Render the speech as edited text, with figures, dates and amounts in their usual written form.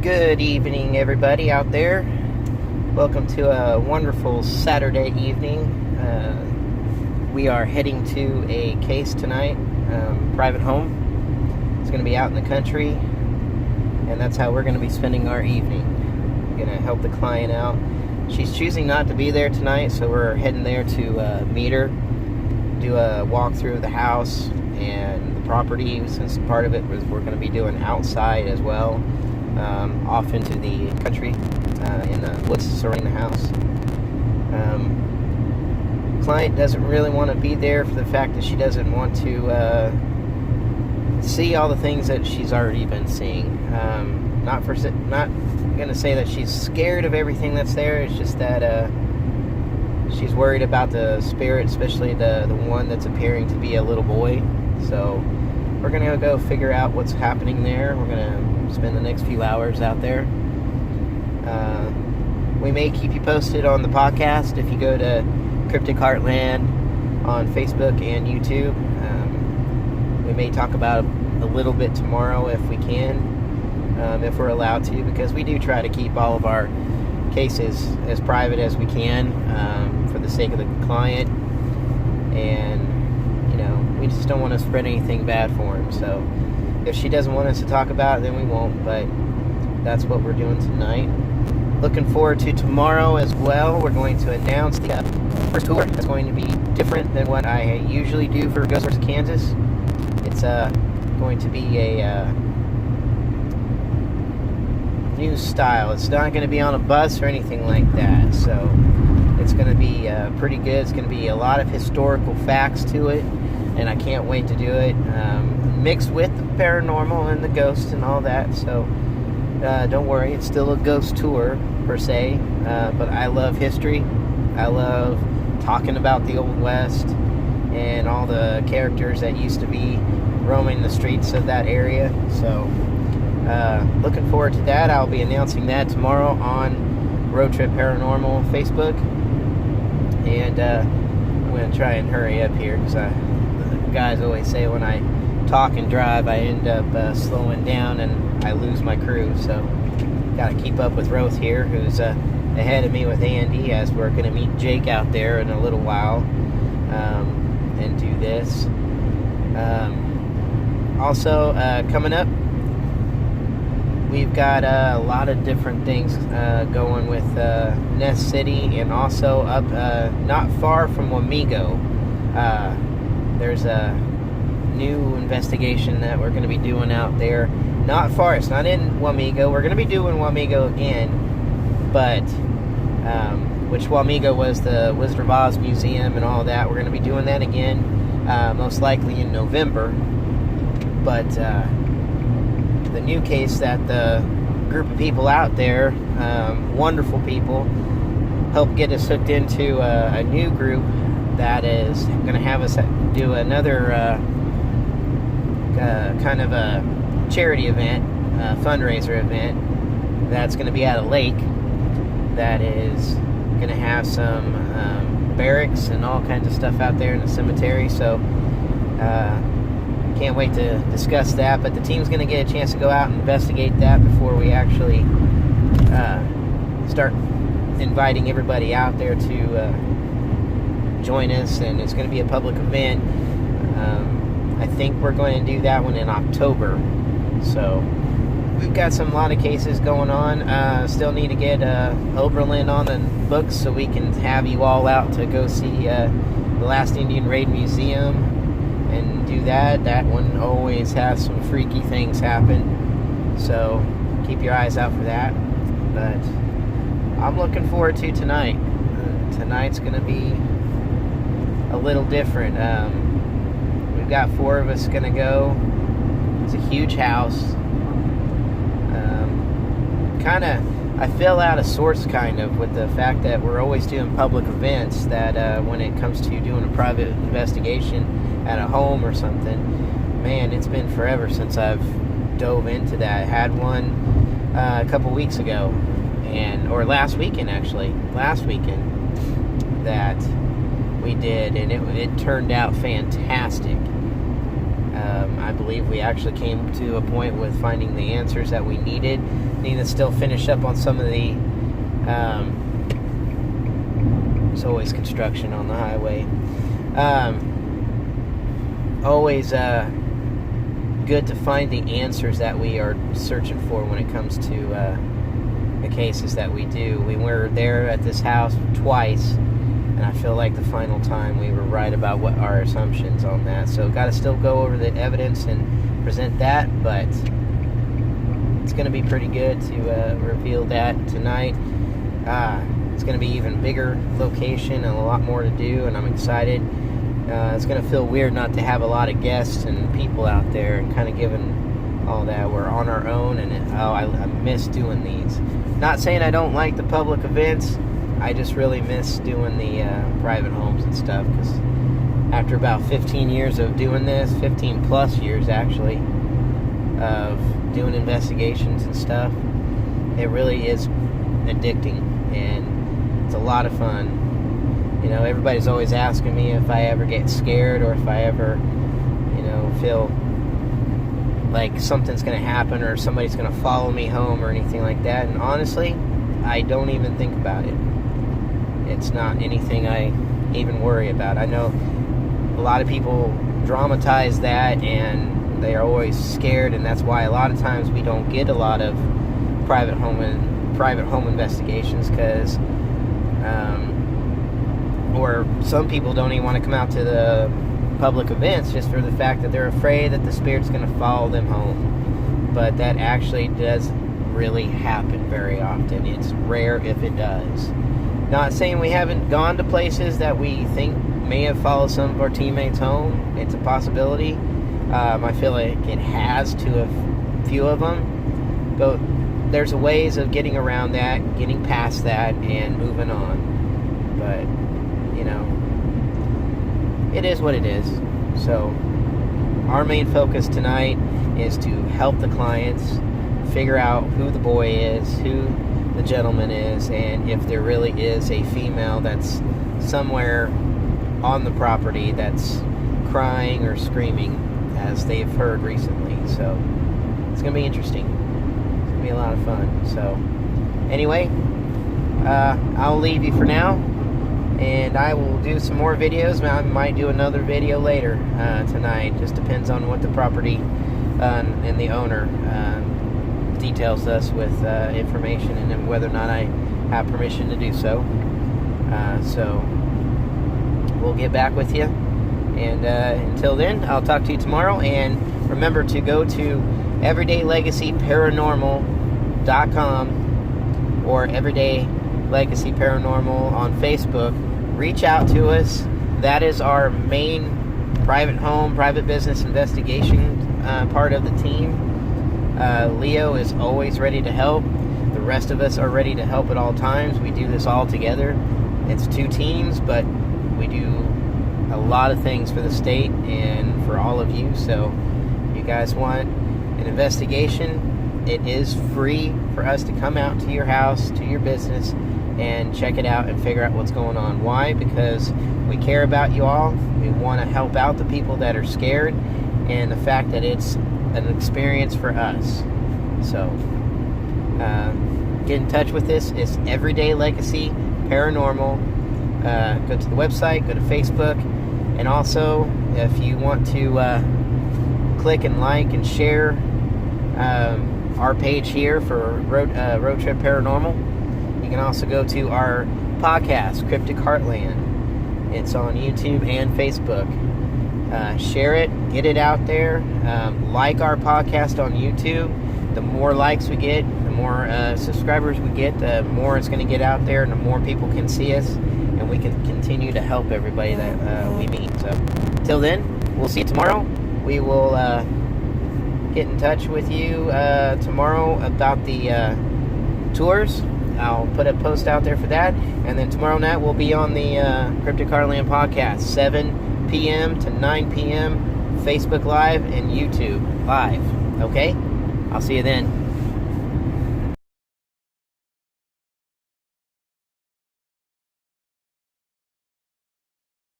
Good evening, everybody out there. Welcome to a wonderful Saturday evening. We are heading to a case tonight, private home. It's going to be out in the country, and that's how we're going to be spending our evening. We're going to help the client out. She's choosing not to be there tonight, so we're heading there to meet her, do a walkthrough of the house and the property, since part of it was we're going to be doing outside as well. Off into the country, in the woods surrounding the house. Client doesn't really want to be there for the fact that she doesn't want to see all the things that she's already been seeing. Not going to say that she's scared of everything that's there. It's just that she's worried about the spirit, especially the one that's appearing to be a little boy. So we're going to go figure out what's happening there. We're going to spend the next few hours out there. We may keep you posted on the podcast if you go to Cryptic Heartland on Facebook and YouTube. We may talk about a little bit tomorrow if we can, if we're allowed to, because we do try to keep all of our cases as private as we can, for the sake of the client, and we just don't want to spread anything bad for him. So if she doesn't want us to talk about it, then we won't, but that's what we're doing tonight. Looking forward to tomorrow as well. We're going to announce the first tour. It's going to be different than what I usually do for Ghost vs. Kansas. It's going to be a new style. It's not going to be on a bus or anything like that, so it's going to be pretty good. It's going to be a lot of historical facts to it, and I can't wait to do it, mixed with the paranormal and the ghosts and all that. So don't worry, it's still a ghost tour per se, but I love history. I love talking about the Old West and all the characters that used to be roaming the streets of that area. So looking forward to that. I'll be announcing that tomorrow on Road Trip Paranormal Facebook, and I'm going to try and hurry up here, because the guys always say when I talk and drive I end up slowing down and I lose my crew. So got to keep up with Roth here, who's ahead of me with Andy, as we're going to meet Jake out there in a little while, and do this. Also coming up, we've got a lot of different things going with Ness City, and also up not far from Wamego. There's a new investigation that we're going to be doing out there. Not far, it's not in Wamego. We're going to be doing Wamego again, but which Wamego was the Wizard of Oz Museum and all that. We're going to be doing that again, most likely in November. But the new case that the group of people out there, wonderful people, helped get us hooked into a new group that is going to have us do another kind of a charity event, fundraiser event, that's going to be at a lake that is going to have some barracks and all kinds of stuff out there in the cemetery. So can't wait to discuss that, but the team's going to get a chance to go out and investigate that before we actually start inviting everybody out there to join us, and it's going to be a public event. I think we're going to do that one in October. So we've got a lot of cases going on. Still need to get Oberlin on the books so we can have you all out to go see the Last Indian Raid Museum and do that. That one always has some freaky things happen, so keep your eyes out for that. But I'm looking forward to tonight. Tonight's going to be a little different. We've got 4 of us going to go. It's a huge house. I feel out of sorts kind of with the fact that we're always doing public events, that when it comes to doing a private investigation at a home or something, man, it's been forever since I've dove into that. I had one a couple weeks ago, or last weekend that we did, and it turned out fantastic. I believe we actually came to a point with finding the answers that we needed. Need to still finish up on some of the... there's always construction on the highway. Always good to find the answers that we are searching for when it comes to the cases that we do. We were there at this house twice, and I feel like the final time we were right about what our assumptions on that. So got to still go over the evidence and present that, but it's going to be pretty good to reveal that tonight. It's going to be even bigger location and a lot more to do, and I'm excited. It's going to feel weird not to have a lot of guests and people out there and kind of giving all that. We're on our own, and I miss doing these. Not saying I don't like the public events. I just really miss doing the private homes and stuff, because after about 15 years of doing this, 15 plus years actually, of doing investigations and stuff, it really is addicting, and it's a lot of fun. You know, everybody's always asking me if I ever get scared or if I ever, feel like something's going to happen or somebody's going to follow me home or anything like that. And honestly, I don't even think about it. It's not anything I even worry about. I know a lot of people dramatize that and they are always scared, and that's why a lot of times we don't get a lot of private home investigations, because or some people don't even want to come out to the public events just for the fact that they're afraid that the spirit's going to follow them home. But that actually does really happen very often. It's rare if it does. Not saying we haven't gone to places that we think may have followed some of our teammates home. It's a possibility. I feel like it has to a few of them. But there's ways of getting around that, getting past that, and moving on. But it is what it is. So our main focus tonight is to help the clients figure out who the boy is, who the gentleman is, and if there really is a female that's somewhere on the property that's crying or screaming, as they've heard recently. So it's going to be interesting. It's going to be a lot of fun. So anyway, I'll leave you for now, and I will do some more videos. I might do another video later tonight. Just depends on what the property and the owner details us with information, and then whether or not I have permission to do so. So we'll get back with you, and until then, I'll talk to you tomorrow. And remember to go to everydaylegacyparanormal.com or Everyday Legacy Paranormal on Facebook. Reach out to us. That is our main private home, private business investigation part of the team. Leo is always ready to help. The rest of us are ready to help at all times. We do this all together. It's two teams, but we do a lot of things for the state and for all of you. So if you guys want an investigation, it is free for us to come out to your house, to your business, and check it out and figure out what's going on. Why? Because we care about you all. We want to help out the people that are scared, and the fact that it's an experience for us. So get in touch with this. It's Everyday Legacy Paranormal. Go to the website, go to Facebook, and also if you want to click and like and share our page here for Road Trip Paranormal. You can also go to our podcast, Cryptic Heartland. It's on YouTube and Facebook. Share it, get it out there. Like our podcast on YouTube. The more likes we get, the more subscribers we get, the more it's going to get out there, and the more people can see us, and we can continue to help everybody that we meet. So, till then, we'll see you tomorrow. We will get in touch with you tomorrow about the tours. I'll put a post out there for that. And then tomorrow night we'll be on the Cryptic Heartland podcast, 7 p.m. to 9 p.m. Facebook Live and YouTube Live. Okay? I'll see you then.